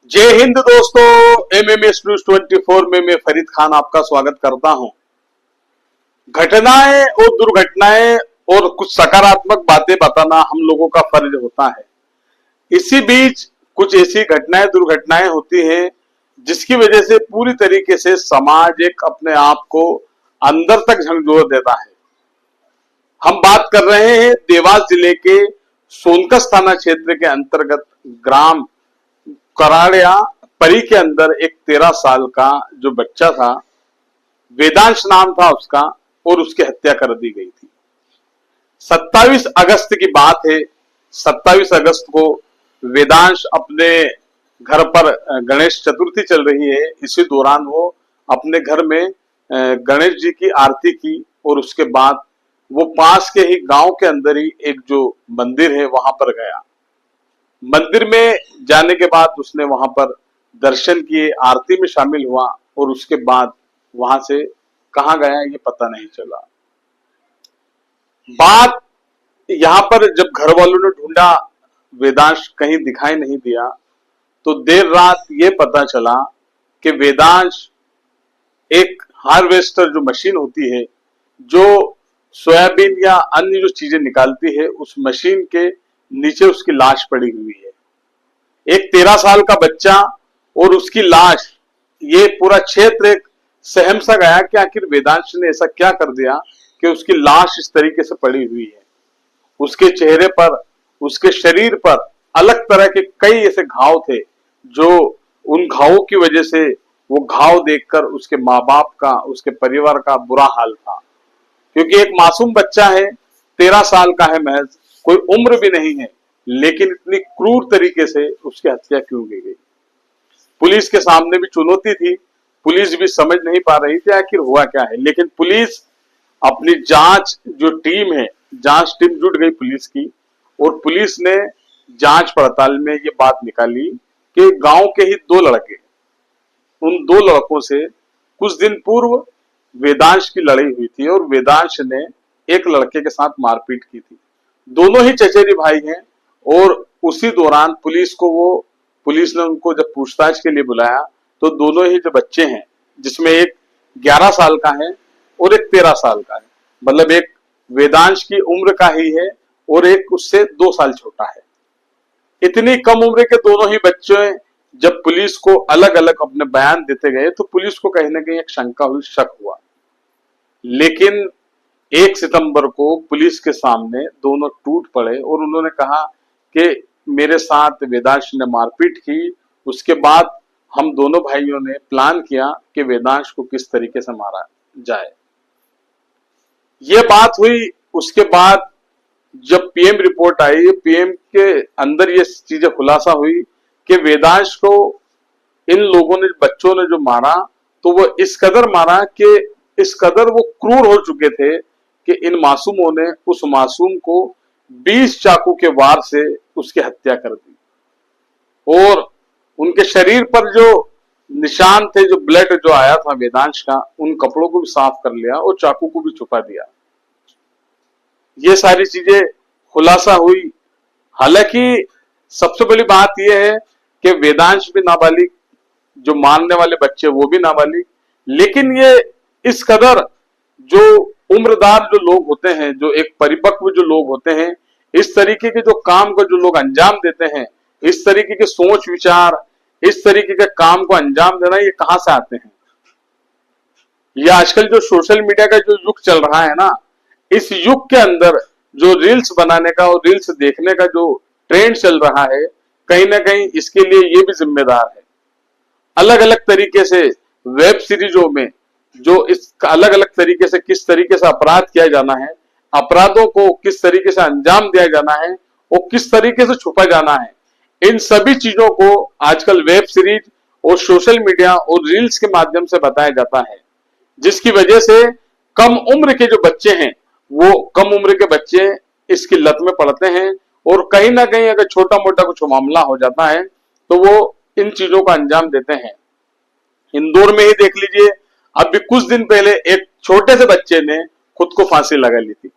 जय हिंद दोस्तों। MMS news 24 में मैं फरीद खान आपका स्वागत करता हूं। घटनाएं और दुर्घटनाएं और कुछ सकारात्मक बातें बताना हम लोगों का फर्ज होता है। इसी बीच कुछ ऐसी घटनाएं दुर्घटनाएं होती हैं जिसकी वजह से पूरी तरीके से समाज एक अपने आप को अंदर तक झकझोर देता है। हम बात कर रहे हैं देवास जिले के सोनकस थाना क्षेत्र के अंतर्गत ग्राम कराड़िया परी के अंदर एक 13 साल का जो बच्चा था, वेदांश नाम था उसका, और उसकी हत्या कर दी गई थी। 27 अगस्त की बात है। 27 अगस्त को वेदांश अपने घर पर गणेश चतुर्थी चल रही है। इसी दौरान वो अपने घर में गणेश जी की आरती की और उसके बाद वो पास के ही गांव के अंदर ही एक जो मंदिर है वहां पर गया। मंदिर में जाने के बाद उसने वहां पर दर्शन किए, आरती में शामिल हुआ और उसके बाद वहां से कहां गया ये पता नहीं चला। बात यहां पर जब घर वालों ने ढूंढा, वेदांश कहीं दिखाई नहीं दिया, तो देर रात ये पता चला कि वेदांश एक हार्वेस्टर जो मशीन होती है जो सोयाबीन या अन्य जो चीजें निकालती है, उस मशीन के नीचे उसकी लाश पड़ी हुई है। एक 13 साल का बच्चा और उसकी लाश, ये पूरा क्षेत्र एक सहम सा गया कि आखिर वेदांश ने ऐसा क्या कर दिया कि उसकी लाश इस तरीके से पड़ी हुई है। उसके चेहरे पर, उसके शरीर पर अलग तरह के कई ऐसे घाव थे जो उन घावों की वजह से वो घाव देखकर उसके माँ बाप का, उसके परिवार का बुरा हाल था। क्योंकि एक मासूम बच्चा है, 13 साल का है महज, कोई उम्र भी नहीं है, लेकिन इतनी क्रूर तरीके से उसकी हत्या क्यों की गई। पुलिस के सामने भी चुनौती थी। पुलिस भी समझ नहीं पा रही थी आखिर हुआ क्या है। लेकिन पुलिस अपनी जांच जो टीम है, जांच टीम जुट गई पुलिस की, और पुलिस ने जांच पड़ताल में ये बात निकाली कि गांव के ही 2 लड़के, उन 2 लड़कों से कुछ दिन पूर्व वेदांश की लड़ाई हुई थी और वेदांश ने एक लड़के के साथ मारपीट की थी। दोनों ही चचेरे भाई हैं और उसी दौरान पुलिस ने उनको जब पूछताछ के लिए बुलाया तो दोनों ही जो बच्चे हैं, जिसमें एक 11 साल का है और एक 13 साल का है, मतलब एक वेदांश की उम्र का ही है और एक उससे 2 साल छोटा है। इतनी कम उम्र के दोनों ही बच्चे जब पुलिस को अलग अलग अपने बयान देते गए तो पुलिस को कहीं ना कहीं एक शंका हुई, शक हुआ। लेकिन 1 सितंबर को पुलिस के सामने दोनों टूट पड़े और उन्होंने कहा कि मेरे साथ वेदांश ने मारपीट की, उसके बाद हम दोनों भाइयों ने प्लान किया कि वेदांश को किस तरीके से मारा जाए। ये बात हुई। उसके बाद जब पीएम रिपोर्ट आई, पीएम के अंदर ये चीजें खुलासा हुई कि वेदांश को इन लोगों ने, बच्चों ने जो मारा, तो वो इस कदर मारा कि इस कदर वो क्रूर हो चुके थे कि इन मासूमों ने उस मासूम को 20 चाकू के वार से उसकी हत्या कर दी और उनके शरीर पर जो निशान थे, जो ब्लड जो आया था वेदांश का, उन कपड़ों को भी साफ कर लिया और चाकू को भी छुपा दिया। ये सारी चीजें खुलासा हुई। हालांकि सबसे बड़ी बात यह है कि वेदांश भी नाबालिग, जो मारने वाले बच्चे वो भी नाबालिग, लेकिन ये इस कदर जो उम्रदार जो लोग होते हैं, जो एक परिपक्व जो लोग होते हैं, इस तरीके के जो काम को जो लोग अंजाम देते हैं, इस तरीके के सोच विचार, इस तरीके के काम को अंजाम देना, ये कहां से आते हैं। ये आजकल जो सोशल मीडिया का जो युग चल रहा है ना, इस युग के अंदर जो रील्स बनाने का और रील्स देखने का जो ट्रेंड चल रहा है, कहीं ना कहीं इसके लिए ये भी जिम्मेदार है। अलग अलग तरीके से वेब सीरीजों में जो इस अलग अलग तरीके से किस तरीके से अपराध किया जाना है, अपराधों को किस तरीके से अंजाम दिया जाना है और किस तरीके से छुपा जाना है, इन सभी चीजों को आजकल वेब सीरीज और सोशल मीडिया और रील्स के माध्यम से बताया जाता है, जिसकी वजह से कम उम्र के जो बच्चे हैं, वो कम उम्र के बच्चे इसकी लत में पड़ते हैं और कहीं ना कहीं अगर छोटा मोटा कुछ मामला हो जाता है तो वो इन चीजों का अंजाम देते हैं। इंदौर में ही देख लीजिए, अभी कुछ दिन पहले एक छोटे से बच्चे ने खुद को फांसी लगा ली थी।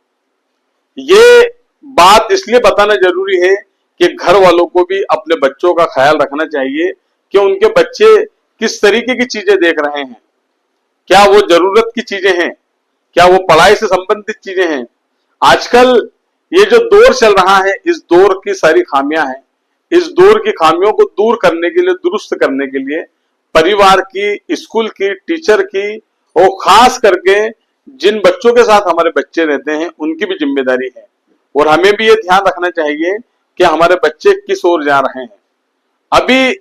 ये बात इसलिए बताना जरूरी है कि घर वालों को भी अपने बच्चों का ख्याल रखना चाहिए कि उनके बच्चे किस तरीके की चीजें देख रहे हैं, क्या वो जरूरत की चीजें हैं, क्या वो पढ़ाई से संबंधित चीजें हैं। आजकल ये जो दौर चल रहा है, इस दौर की सारी खामियां हैं। इस दौर की खामियों को दूर करने के लिए, दुरुस्त करने के लिए परिवार की, स्कूल की, टीचर की और खास करके जिन बच्चों के साथ हमारे बच्चे रहते हैं उनकी भी जिम्मेदारी है। और हमें भी ये ध्यान रखना चाहिए कि हमारे बच्चे किस ओर जा रहे हैं। अभी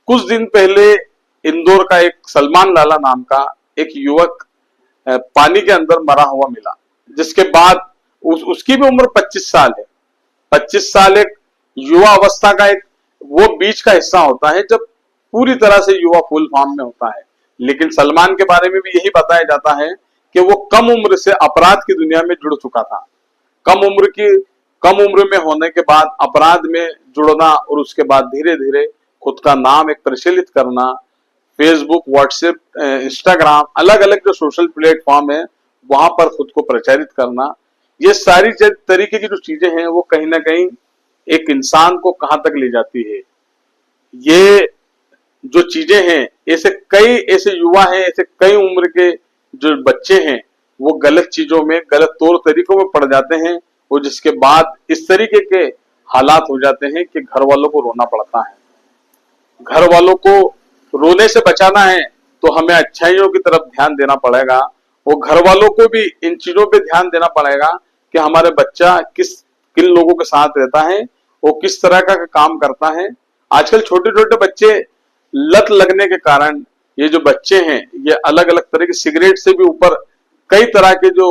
कुछ दिन पहले इंदौर का एक सलमान लाला नाम का एक युवक पानी के अंदर मरा हुआ मिला, जिसके बाद उसकी भी उम्र 25 साल है। 25 साल एक युवा अवस्था का एक वो बीच का हिस्सा होता है जब पूरी तरह से युवा फुल फॉर्म में होता है। लेकिन सलमान के बारे में भी यही बताया जाता है कि वो कम उम्र से अपराध की दुनिया में जुड़ चुका था। कम उम्र में होने के बाद अपराध में जुड़ना और उसके बाद धीरे धीरे खुद का नाम एक प्रचलित करना, फेसबुक, व्हाट्सएप, इंस्टाग्राम, अलग अलग जो सोशल प्लेटफॉर्म है वहां पर खुद को प्रचारित करना, ये सारी तरीके की जो चीजें हैं वो कहीं ना कहीं एक इंसान को कहां तक ले जाती है। ये जो चीजें हैं, ऐसे युवा हैं, ऐसे कई उम्र के जो बच्चे हैं वो गलत चीजों में, गलत तौर तरीकों में पड़ जाते हैं और जिसके बाद इस तरीके के हालात हो जाते हैं कि घर वालों को रोना पड़ता है। घर वालों को रोने से बचाना है तो हमें अच्छाइयों की तरफ ध्यान देना पड़ेगा और घर वालों को भी इन चीजों पे ध्यान देना पड़ेगा कि हमारे बच्चा किन लोगों के साथ रहता है और किस तरह का काम करता है। आजकल छोटे छोटे बच्चे लत लगने के कारण, ये जो बच्चे हैं ये अलग अलग तरह के सिगरेट से भी ऊपर कई तरह के जो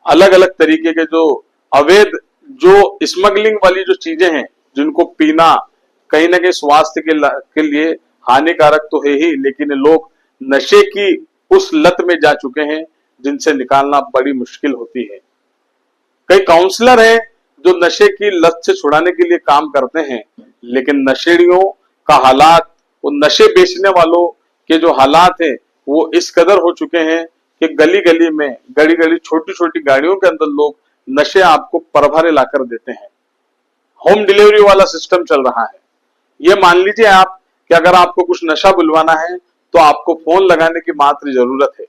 अलग अलग तरीके के जो अवैध, जो स्मगलिंग वाली जो चीजें हैं जिनको पीना कहीं ना कहीं स्वास्थ्य के लिए हानिकारक तो है ही, लेकिन लोग नशे की उस लत में जा चुके हैं जिनसे निकालना बड़ी मुश्किल होती है। कई काउंसलर हैं जो नशे की लत से छुड़ाने के लिए काम करते हैं, लेकिन नशेड़ियों का हालात, वो नशे बेचने वालों के जो हालात हैं वो इस कदर हो चुके हैं कि गली गली में, गली गली, छोटी छोटी गाड़ियों के अंदर लोग नशे आपको परभरे लाकर देते हैं। होम डिलीवरी वाला सिस्टम चल रहा है। ये मान लीजिए आप कि अगर आपको कुछ नशा बुलवाना है तो आपको फोन लगाने की मात्र जरूरत है,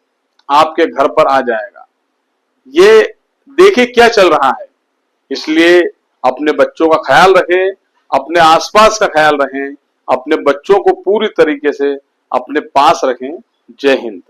आपके घर पर आ जाएगा। ये देखिए क्या चल रहा है। इसलिए अपने बच्चों का ख्याल रखें, अपने आसपास का ख्याल रखें, अपने बच्चों को पूरी तरीके से अपने पास रखें। जय हिंद।